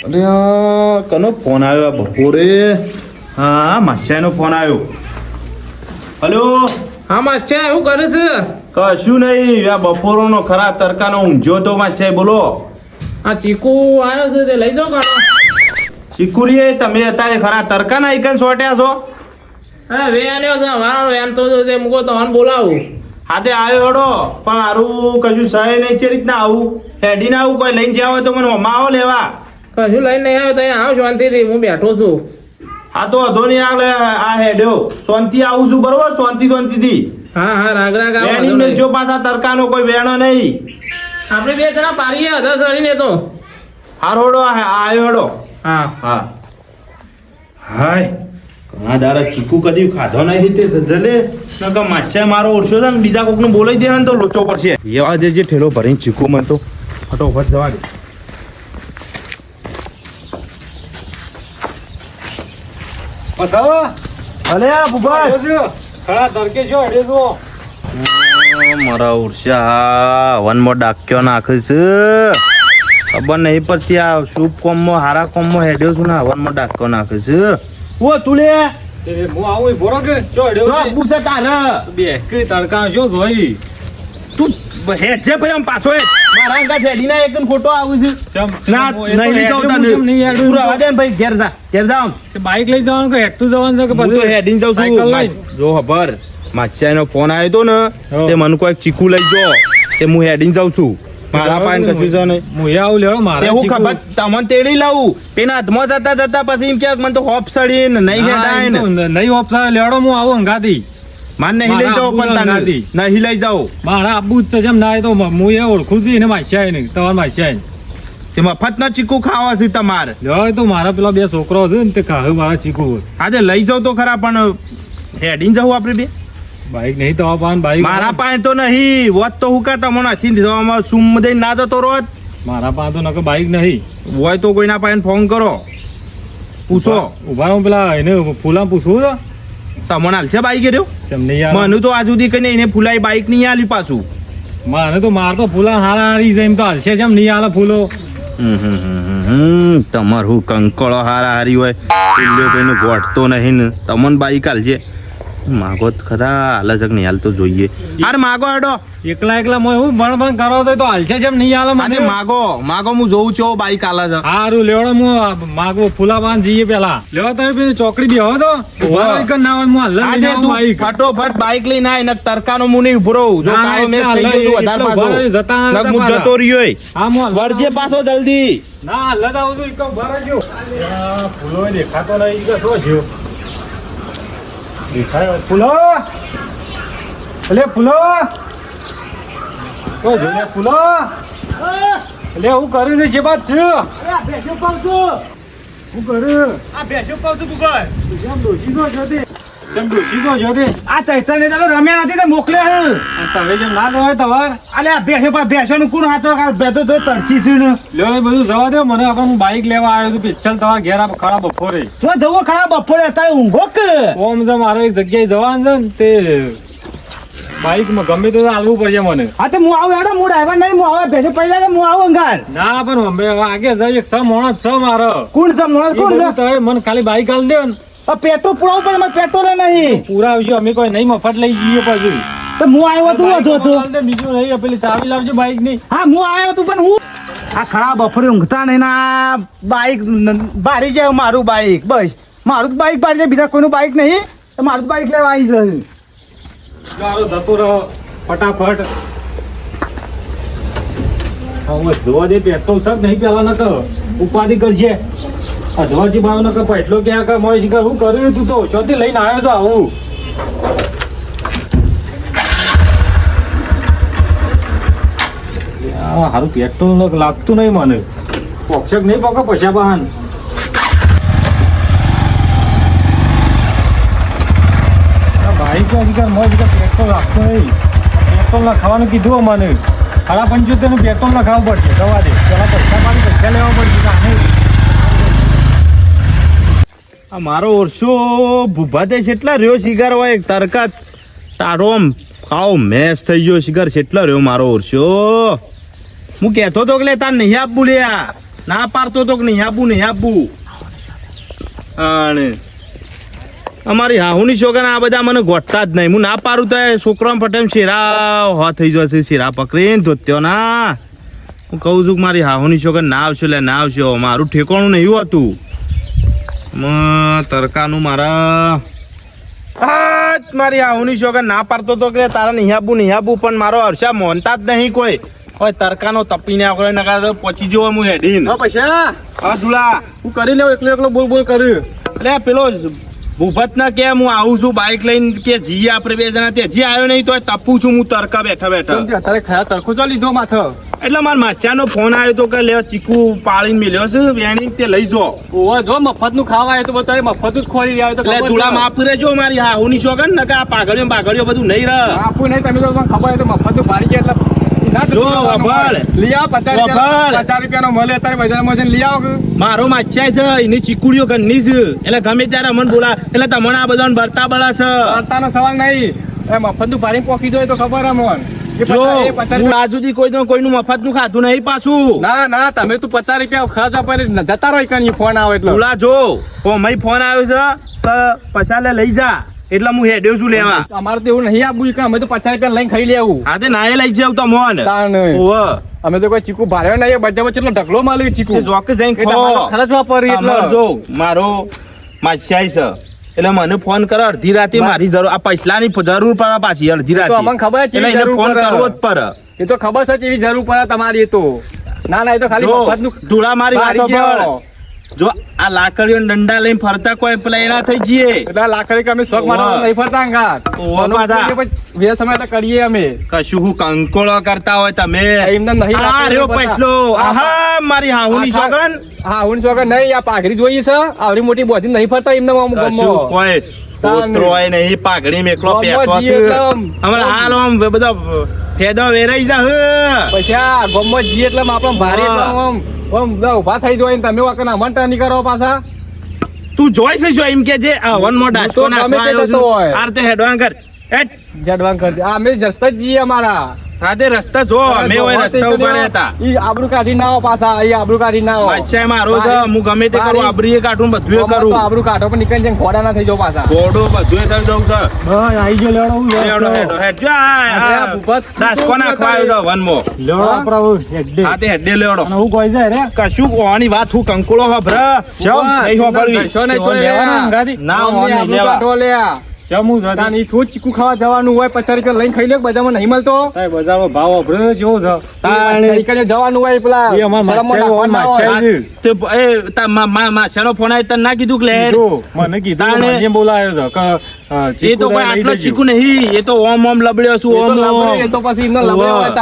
અરે કનો ફોન આવ્યો બપોરે? હા માસ્યાનો ફોન આવ્યો. હલો હા માચ્યા એવું કરે છે? કશું નહીં, આ બપોરનો ખરા તડકાનો ઊંઝો તો માસ્યા. બોલો. આ ચીકુ આવ્યો છે તે લઈ જાઓ કાઢો. ચીકુરીએ તમે અત્યારે ખરા તડકાના આઈકન સોટ્યા છો? હા વેન આવ્યો છે મારો વેન તો તે મૂકો તો આને બોલાવું. હા તે આવ્યો હડો, પણ હારું કશું સહે નહીં. છે રીતના આવું હેડીને આવું કોઈ લઈને જ્યાં હોય તો મને મમ્મા આવો લેવા. કશું લઈને નહીં આવ્યો તો અહીંયા આવ શાંતિથી, હું બેઠો છું. હા તો વધો નહીં, આ હેડ્યો શાંતિ આવું છું બરોબર, શાંતિથી. હા હા રાગ રાગ આવો, વેણી વાંધો નહીં. જો પાછા તડકાનો કોઈ વેણો નહીં. આપણે બે જણા પાડીએ અધર સરીને તો. હારોડો આવ્યો હડો. હા હા હાય ઘણા દાડા ચીકુ કદી ખાધો નહીં તે જલે નકા માછા મારો ઓરસો છે ને બીજા કોકને બોલાઈ દે ને તો લોચો પડશે. એવા જે ઠેલો ભરીને ચીકુ મને તો ફટોફટ જવા દે. અલે આ બુબા ખરા તડકે છો હેડે છો. મારા ઓરસા વનમાં ડાક્યો નાખે છે. ખબર નહીં પડતી આ શુભ કોમમાં હારા કોમમાં હેડ્યો છું ને હવનમાં ડાક્યો નાખે છે. ઓ તું લે હું આવું ભોરો કે છો હેડે પૂછે તારે બે કે તડકા છો જોઈ તું હેડ છે ભાઈ આમ પાછો હેડ. મારા અંગા હેડીના એક ખોટો આવું છે. ના નહીં લઈ જાઉં તને. તું રહેવા દે ને ભાઈ, ઘેર જા આમ. બાઈક લઈ જવાનું કે હેઠું જવાનું છે કે હું તો બધું હેડીને જાઉં સાયકલ છું. લઈને? જો ખબર માછાનો ફોન આવ્યો તો ને હા. તે મને કોઈ ચીકુ લઈ જો તે હું હેડીને જાઉં છું. મારા પાસે કશું છે નહીં. હું એ આવું લેવો મારે એવું ખબર તમને તેડી લાવું પેલા હાથમાં જતા પછી એમ કે મને તો હોપ સડી ને નહીં હેડાય ને નહીં ઓપ્શન લેવડો હું આવું અંગાથી માન નહીં લઈ જાઓ પણ તને નથી. નહીં લઈ જાઓ. મારા આબુ જ છે જેમ ના તો હું એ ઓળખું છું એને માસ્યા ને તમારા માસ્યા તે મફત ના ચીકુ ખાવા છે તમારે. લેવા તો મારા પેલા બે છોકરો છે ને તે કાહે મારા ચીકુ આજે લઈ જાઓ તો ખરા પણ હેડીને જવું આપણે બે. બાઈક નહીં તો પાન બાઈક મારા પાસે તો નહીં હોત તો હું કા તમને નથી જવામાં સુમ દઈને ના જતો રોજ. મારા પાસે તો નકર બાઈક નહીં હોય તો કોઈના પાસે ફોન કરો પૂછો. ઉભા રહો પેલા એને ફૂલા પૂછવું છે તમને હાલ છે બાઈક રહ્યો તેમ નહીં યાર મને તો આજ સુધી કઈ એને ફૂલાઈ બાઈક નહીં આલી પાછું. મારે તો માર તો ફૂલા હારા હારી જાય એમ તો હાલશે જેમ નહીં હાલે ફૂલો તમાર હું કંકળો હારા હારી હોય પેલો કોઈને ગોઠતો નહીં ને તમને બાઈક હાલજે. માગો જ ખરા હાલે છે કે નહીં હાલ તો જોઈએ. અરે માગો હેડો એકલા એકલા મોય હું ભણ કરો તો હાલશે જેમ નહીં હાલે અને મને માગો હું જોઉં છું બાઈક હાલે છે. હારું લેવડો હું માગો ફૂલા પાન જઈએ પેલા લેવા તમે પેલી ચોકડી બેહો તો ના હોય હું હાલ આજે તું ફટોફટ બાઈક લઈને આય ને તરકાનો મું નહીં ઉભરો જો ના, કાળો મેચ એટલે થઈ ગયો એટલે વધારે પાછો જતા ના લગ મું પાછા. જતો રહ્યો એ. હા હું વરજે પાછો જલ્દી. ના લગાવ તો એક ભરાજો ફૂલો દેખાતો નહીં કે શું થયો દેખાય ફૂલો એટલે ફૂલો તો જોને ફૂલો એટલે હું કર્યું છે જે બાત છે હું કર્યું જેમ ડોશી નો જોતે જેમ ડોશી નો જોતે આ ચૈતન્ય તો રમ્યા નથી તે મોકલ્યા હે. તમે જેમ ના જવાય તમાર અલે આ ભેંસો નું કોણ હાથો ભેતો તો તરસી છે ને. લ્યો એ બધું જવા દો મને આપણે હું બાઈક લેવા આવ્યો છું પિસ્તલ તમારા ઘેર આ ખરા બપોરે તો જવો ખરા બપોરે અત્યારે ઊંઘો કે ઓમ છે મારે એક જગ્યાએ જવાનું છે ને તે બાઈકમાં ગમે તો હાલવું પડશે મને હા તો હું આવું હેડો હું ડ્રાઈવર નહીં હું આવે ભેંસો પૈસા કે હું આવું અંગાર ના પણ અમે આગે જઈએ એક માણસ છે મારો કોણ છે મોણસ કોણ છે તમે મને ખાલી બાઈક હાલ દે ને પેટ્રોલ પુરાવું પડે મારે પેટ્રોલ નહીં પૂરા આવજો અમે કોઈ નહીં મફત લઈ જઈએ પાછું તો હું આવ્યો તું વધુ હતો હાલ દે, બીજું નહીં પેલી ચાવી લાવજો બાઈક ની હા હું આવ્યો તું પણ હું આ ખરા બપોરે ઊંઘતા નહીં ના બાઈક બારી જાય મારું બાઈક બસ મારું તો બાઈક બારી જાય બીજા કોઈનું બાઈક નહીં તો મારું તો બાઈક લેવા આવી જશે. ચાલો જતો રહો ફટાફટ હવે જોવા દે પેટ્રોલ સર નહીં પેલા ન કર ઉપાધિ કરજે અધવાજી ભાવ ન કર એટલો ક્યાં કર મોય શિકાર હું કર્યું તું તો શોથી લઈને આવ્યો છો આવું હારું પેટ્રોલ લાગતું નહીં મને પોક્ષક નહીં પોકે પૈસા બહાન બાઈક મોય શિકાર પેટ્રોલ લાગતું નહીં પેટ્રોલ ના ખાવાનું કીધું મને 75 નું પેટ્રોલ ના ખાવું પડશે દવા દે પેલા પૈસા પાડી પૈસા લેવા પડશે આ મારો ઓરસો ભૂભાતે કેટલા રહ્યો શિકાર હોય તરકા તારો આમ ખાઓ મેસ થઈ ગયો શિકાર કેટલા રહ્યો મારો ઓરસો. હું કહેતો તો કે તાર નહીં આપવું લ્યા ના પાડતો તો કે નહીં આપવું અને અમારી હાહુની છોકરા આ બધા મને ગોઠતા જ નહીં. હું ના પાડું તો છોકરો પટેલ શેરા હો થઈ જશે, શેરા પકડીને ધોત્યો ના. હું કહું છું કે મારી હાહુની છોકરા ના આવશે, ના આવશે. મારું ઠેકાણું નહીં હતું તરકાનું મારા મારી હાહુની છોકરા ના પાડતો તો કે તારા નહીં આપવું પણ મારો હર્ષા મોનતા જ નહીં કોઈ. હવે તરકાનો તપીને આગળ નકાર પહોંચી જવો હું હેડીન. પૈસા હા દુલા હું કરી લેવ એકલો બોલ કર્યું. એટલે પેલો ભૂપત ના કે હું આવું છું બાઇક લઈને કે જી આપણે બે જણા તે જી આવ્યો નહીં તો તપું છું હું તરકા બેઠા અત્યારે ખરા તરખો તો લીધો માથે. એટલે મારા માચાનો ફોન આવ્યો તો કે લે ચીકુ પાડીને મેલ્યો છે વેણી તે લઈ જો. ઓવા જો મફત નું ખાવા આવે તો બતાવે મફત જ ખોરી રહ્યા તો એટલે તુલા માફ રેજો મારી હાહુની શોગન ને કે આ પાઘડીઓ બધું નહીં રહે. આપું નહીં તમે તો ખબર હોય તો મફત નું ભારી ગયા એટલે જો વભળ લઈ આવો 50 રૂપિયાનો મળે અત્યારે બજારમાં જઈને લઈ આવો. મારો માચ્યા છે એની ચીકુડીઓ ઘરની છે એટલે ગમે ત્યારે અમને બોલા એટલે તમને આ બધા બરતા બળા છે. વાર્તાનો સવાલ નહીં એ મફત નું ભારી પોકી જોઈએ તો ખબર અમોન. જો હું આજ સુધી કોઈનું મફત નું ખાધું નહીં પાછું. ના તમે તું 50 રૂપિયા ખર્ચ આપે જતા રહો કઈ ફોન આવે એટલે બોલા જો મય ફોન આવ્યો છે તો પછાલે લઈ જા એટલે હું હેડ્યો છું લેવા. અમારે તો એવું નહીં આપવું કે અમે તો 50 રૂપિયા લઈને ખાઈ લેવું. હા તે ના લઈ જાવ તો મોન અમે તો કોઈ ચીકુ ભારે નહીં બજારમાં કેટલો ઢગલો માલે ચીકુ ચોક્કસ જઈને ખર્ચ વાપરી એટલે જો મારો માછાઈ છે એટલે મને ફોન કરો અડધી રાતે મારી જરૂર આ પૈસાની જરૂર પડે પાછી અડધી રાતે. અમને ખબર છે ફોન કરવો જ પડે. એ તો ખબર છે એવી જરૂર પડે તમારી. એ તો ના એ તો ખાલી મફતનું ધૂળા મારી વાતો પર જો આ લાકડીઓ દંડા લઈને ફરતા કોઈ પેલા એના થઈ જઈએ એટલે લાકડી કે અમે શોખ માટે નહીં ફરતા અંગાત બે સમય તો કરીએ અમે કશું હું કંકોળો કરતા હોય તમે એમને નહીં આ રહ્યો પૈસલો આહા મારી હાહુની છોકન હાહુની છોકન નહીં આ પાઘડી જોઈએ છે આવડી મોટી બોધી નહીં ફરતા એમને કશું કોઈ ઉતરોય નહીં પાઘડી મેકલો પેટો છે અમારે હાલ આમ બધા ફેદો વેરાઈ જા પછી ગમત જી એટલે આપણો ભારે આમ ઉભા થઈ જાય તમે વખત અમંટા નહીં કરો પાછા. તું જોઈ છે એમ કે જે વન મોર ડાસ્કો નાખવાનો આર તે હેડવાન કર હેડ જડવાન કર આ અમે રસ્તા જઈએ અમારા સાથે રસ્તા જો અમે ઓય રસ્તા ઉપર હતા ઈ આબરૂ કાઢી ના આવો પાછા ઈ આબરૂ કાઢી ના આવો. અચ્છા મારો છે હું ગમે તે કરું આબરૂ કાઢું બધું કરું તો આબરૂ કાઢો પણ નીકળી જાય ઘોડા ના થઈ જાવ પાછા ઘોડો બધું થઈ જાવ છે. હા આવી ગયો લેડો હેડો હેડ જા ડાસ્કો નાખવાયો છે વન મો લેડો આપરા હેડે હા તે હેડે લેડો હું કોઈ જાય રે કશું કોની વાત હું કંકોળો હભર ચમ નહીં હોબળવી શો નહીં ચોય લેવાના અંગાથી ના હું નહીં લેવા કાઢો લે જમું જતા ની થોડ ચીકુ ખાવા જવાનું હોય 50 રૂપિયા લઈને ખાઈ લે બજારમાં નહીં મળતો બજારમાં ભાવ અભરે જેવો છે તાણે જવાનું હોય પેલા એ અમાર માછાઈ તે એ તા માછાનો ફોન આવ્યો તને ના કીધું કે લે મને કીધું મને બોલાયો છે કે એ તો કોઈ આટલો ચીકુ નહીં એ તો ઓમ લબડ્યો છું ઓમ એ તો પછી એમને લબડ્યો હોય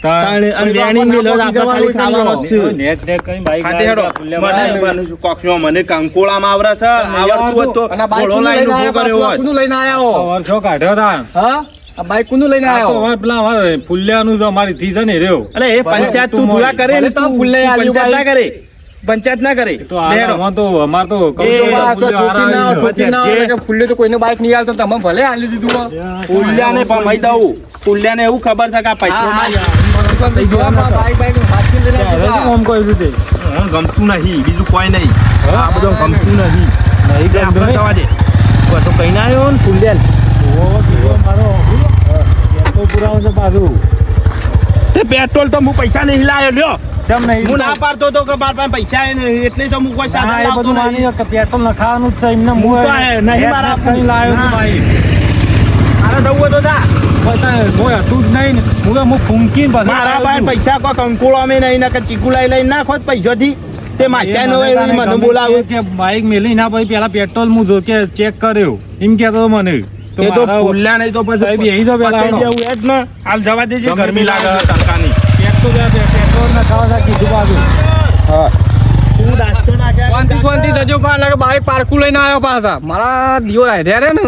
તાણે અને વેણી મેલો આપણે ખાલી ખાવાનો જ છે નેટ કઈ બાઈક ખાતે હેડો મને કોક્ષમાં મને કંકોળામાં આવરા છે આવડતું હતો ઘોડો લાઈન ઉભો કર્યો હોત લઈને આયા વર્ષો કાઢ્યો તા હા આ બાઈક કોનું લઈને આયો પેલા અમારે ફુલ્યાનું અમારી થી છે ને રહ્યો અરે એ પંચાયત તું ભૂલા કરે ને તું પંચાયત ના કરે પંચાયત ના કરે તો આમાં તો અમાર તો ફૂલે તો કોઈને બાઈક નહીં આવતો તમે ભલે આલી દીધું ફુલ્યાને પમાઈ દઉં ફુલ્યાને એવું ખબર છે કે આ પૈસા ગમતું નહીં બીજું કોઈ નહીં આ બધું ગમતું નહીં તો કઈ ના આવ્યો ને ફુલ્યાન પેટ્રોલ તો હું પૈસા નહીં લાવ્યો લ્યો હું ના પાડતો તો કે બાર પાસે પૈસા એટલે તો હું કોઈ સાધન લાવતો નહીં પેટ્રોલ નખાવાનું જ છે એમને નહીં મારા કઈ લાવ્યો ભાઈ મારે દઉં તો જા કોઈ હતું જ નહીં ને હું ફૂંકીને મારા પાસે પૈસા કોઈ કંકોળો અમે નહીં ના કે ચીકુ લઈ લઈ નાખો પૈસાથી તે માચા નો મને બોલાવે કે બાઈક મેલી ના પછી પેલા પેટ્રોલ હું જો કે ચેક કર્યો એમ કેતો મને એ તો ફૂલ્યા નહીં તો પછી બેહી જાવ પેલા જવું એ જ ને હાલ જવા દેજે ગરમી લાગે તડકાની પેટ્રોલ ના ખાવા કીધું બાજુ હા તું ડાસ્કો નાખ્યા શાંતિ જજો પાર લાગે બાઈક પાર્કું લઈને આવ્યો પાછા મારા દિયો રાધ્યા રે ને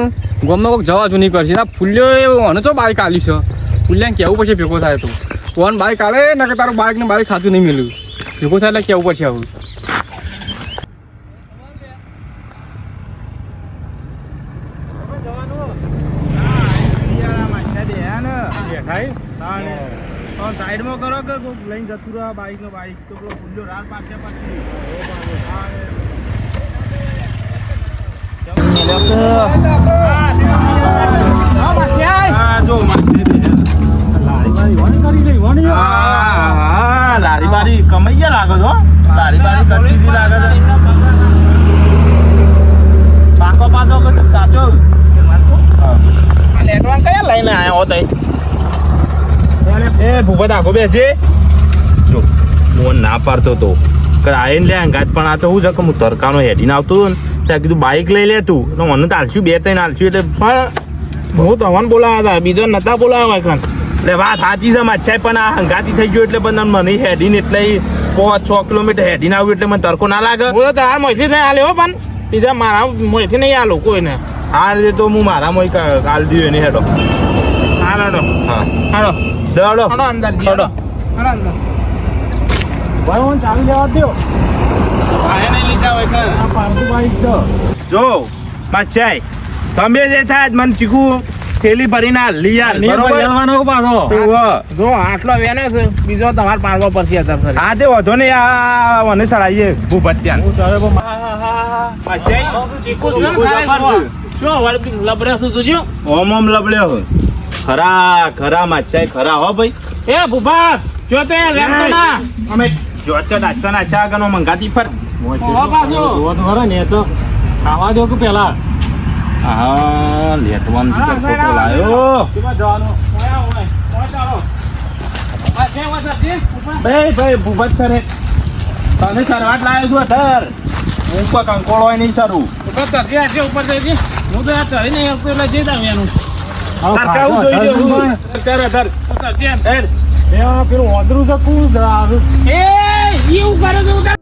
ગોમમાં કોઈક જવા જૂની કરશે ના ફૂલ્યો એવું હને તો બાઈક આલી છે ફૂલ્યાને કેવું પછી ભેગો થાય તો કોણ બાઈક આલે ના કે તારું બાઈક ને બાઈક ખાતું નહીં મળ્યું ભેગો થાય એટલે કેવું પડશે આવું સાઈડમાં કરો કે કોક લઈને જતું રહે બાઈક ને બાઈક તો પેલો ભૂલ્યો રાર પાછે પાછી જો લારી બારી કમાઈ ગયા લાગો છો લારી બારી કરતી હતી લાગે છે પાકો પાકો સાચો લેટવાન કયા લઈને આવ્યો તો એ ભૂપત આખો બેસજે જો હું ના પાડતો તો કે આઈને લે અંગાત પણ આ તો હું છે કે હું તરકાનો હેડીને આવતો હતો ને ત્યાં કીધું બાઈક લઈ લે તું તો મને તો હાલશું 2-3 હાલશું એટલે પણ હું તમને બોલાવ્યા હતા બીજો નતા બોલાવ્યા કાન એટલે વાત સાચી છે માછાઈ પણ આ હંગાતી થઈ ગયો એટલે પણ મને હેડીને એટલે 5-6 કિલોમીટર હેડીને આવ્યું એટલે મને તરકો ના લાગે હું તો તાર મોથી નહીં હાલે હો પણ બીજા મારા મોથી નહીં હાલો કોઈને આ રીતે તો હું મારા મોય કાલ દીધો એને હેડો હાલો હા હાલો દડો હાલો અંદર જી હાલો હાલો અંદર ભાઈ હું ચાવી લેવા દ્યો નહીં લીધા હોય કર આ પારકુ બાઈક તો જો માછાઈ તમે જે થાય મને ચીકુ થેલી ભરીને હાલ લઈ યાર બરોબર લેવાનો પાછો જો આટલો વેને છે બીજો તમારે પાડવો પડશે અત્યારે સર હા તે વધો ને આ મને સડાઈએ ભૂપત ત્યાં માછાઈ જો લબડે શું જોજો ઓમ ઓમ લબડ્યો હોય ખરા ખરા માછાઈ ખરા હો ભાઈ એ ભૂપા જો તે રેમતો ના અમે જોતો નાચતો નાચા ગનો મંગાતી ફર ઓ પાછો જોવા તો ખરા ને તો ખાવા દો કે પેલા હા લેટવાન હા, ફોટો હા, લાયો કેમાં જવાનું ઓય ઓય ચાલો આ જે વાત હતી ભૂપા ભાઈ ભૂપત સરે તને સરવાટ લાવ્યો છું અધર હું કોઈ કંકોળો હોય નહીં સરું ઉપર ચડજી આજે ઉપર જઈજી હું તો આ ચડી નહીં આવતો એટલે જઈ જાવ એનું તરકાવું જોઈ રહ્યો કર અધર ચડજી એર પેલું ઓદરું છે કું એ ઈ ઉપર જ ઉતાર